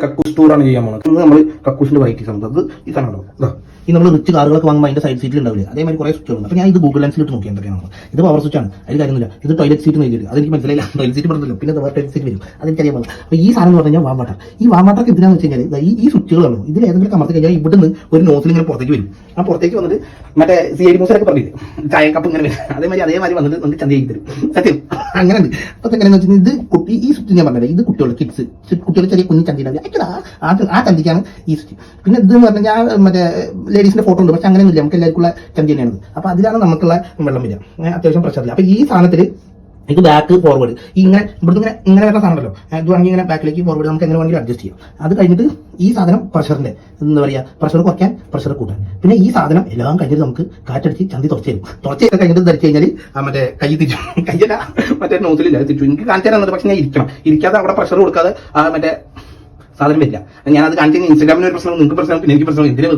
കക്കൂസ് ടൂറാണ് ചെയ്യാൻ പോകുന്നത്. ഇന്ന് നമ്മൾ കക്കൂസിന്റെ വൈറ്റ് സംഭവം ഈ സാധനം ഈ നമ്മൾ റിച്ച് കാറുകളൊക്കെ വാങ്ങുമ്പോൾ അതിന്റെ സൈഡ് സീറ്റിൽ ഉണ്ടാവില്ല, അതേമാതിരി കുറെ സ്വിച്ചുകളുണ്ട്. അപ്പോൾ ഞാൻ ഇത് ഗൂഗിൾ ലെൻസിലിട്ട് നോക്കി എന്തൊക്കെയാണ്. ഇത് പവർ സ്വിച്ച് ആണ്, അതിൽ കാര്യമൊന്നുമില്ല. ഇത് ടോയ്ലറ്റ് സീറ്റ് എഴുതിയിട്ട് അതെനിക്ക് മനസ്സിലായില്ല. ടോയ്ലറ്റ് സീറ്റ് പറഞ്ഞല്ലോ, പിന്നെ ടോയ്ലറ്റ് സീറ്റ് വരും, അതെനിക്കറിയാൻ പാടില്ല. അപ്പോൾ ഈ സാധനം എന്ന് പറഞ്ഞാൽ വാം വാട്ടർ. ഈ വാം വാട്ടർക്ക് എന്തിനാന്ന് വെച്ച് കഴിഞ്ഞാൽ ഈ സ്വിച്ചുകളാണ്. ഇതിൽ ഏതെങ്കിലും അമർത്തി കഴിഞ്ഞാൽ ഇവിടുന്ന് ഒരു നോസിൽ ഇങ്ങനെ പുറത്തേക്ക് വരും. ആ പുറത്തേക്ക് വന്നിട്ട് മറ്റേ CID മൂസൊക്കെ പറഞ്ഞില്ലേ ചായ കപ്പ് ഇങ്ങനെ വരും, അതേമാതിരി വന്നിട്ട് നമുക്ക് ചന്ത ചെയ്ത് തരും. സത്യം അങ്ങനെ ഉണ്ട്. അപ്പോൾ എങ്ങനെയാണെന്ന് വെച്ചാൽ ഇത് കുട്ടി ഈ സ്വിച്ച് ഞാൻ പറഞ്ഞത് ഇത് കുട്ടികൾ കിഡ്സ് കുട്ടികൾ ചെറിയ കുഞ്ഞു ചന്തിയില്ല ആ ചന്തിക്കാണ് ഈ സ്വിച്ച്. പിന്നെ ഇത് എന്ന് പറഞ്ഞാൽ മറ്റേ ലേഡീസിന്റെ ഫോട്ടോ ഉണ്ട്, പക്ഷെ അങ്ങനെയൊന്നുമില്ല, നമുക്ക് എല്ലാവർക്കുള്ള ചന്തി തന്നെയാണ്. അപ്പൊ അതിലാണ് നമുക്കുള്ള വെള്ളം വരിക, അത്യാവശ്യം പ്രഷറില്ല. അപ്പൊ ഈ സാധനത്തിൽ ഇത് ബാക്ക് ഫോർവേഡ് ഇങ്ങനെ ഇവിടുന്ന് ഇങ്ങനെ വരുന്ന സാധനമല്ലോ, ഇത് വാങ്ങി ഇങ്ങനെ ബാക്കിലേക്ക് ഫോർവേഡ് നമുക്ക് എങ്ങനെ വേണമെങ്കിലും അഡ്ജസ്റ്റ് ചെയ്യാം. അത് കഴിഞ്ഞിട്ട് ഈ സാധനം പ്രഷറിന്റെ എന്താ പറയുക, പ്രഷർ കുറയ്ക്കാൻ പ്രഷർ കൂട്ടാൻ. പിന്നെ ഈ സാധനം എല്ലാം കഴിഞ്ഞിട്ട് നമുക്ക് കാറ്റടിച്ച് ചന്തി തുറച്ചു തരും. തുറച്ചൊക്കെ കഴിഞ്ഞിട്ട് ധരിച്ചു കഴിഞ്ഞാൽ മറ്റേ കൈ തിരിച്ചു, കയ്യല്ല മറ്റേ നോസിലില്ല തിരിച്ചു. എനിക്ക് കാണിച്ചു തരാൻ, പക്ഷെ ഞാൻ ഇരിക്കാതെ അവിടെ പ്രഷർ കൊടുക്കാതെ മറ്റേ സാധനം വരില്ല. ഞാനത് കാണിച്ചു കഴിഞ്ഞാൽ ഇൻസ്റ്റാഗ്രാമിന് ഒരു പ്രശ്നം, നിങ്ങൾക്ക് പ്രശ്നം, പിന്നെ എനിക്ക് പ്രശ്നം, എന്തിനാ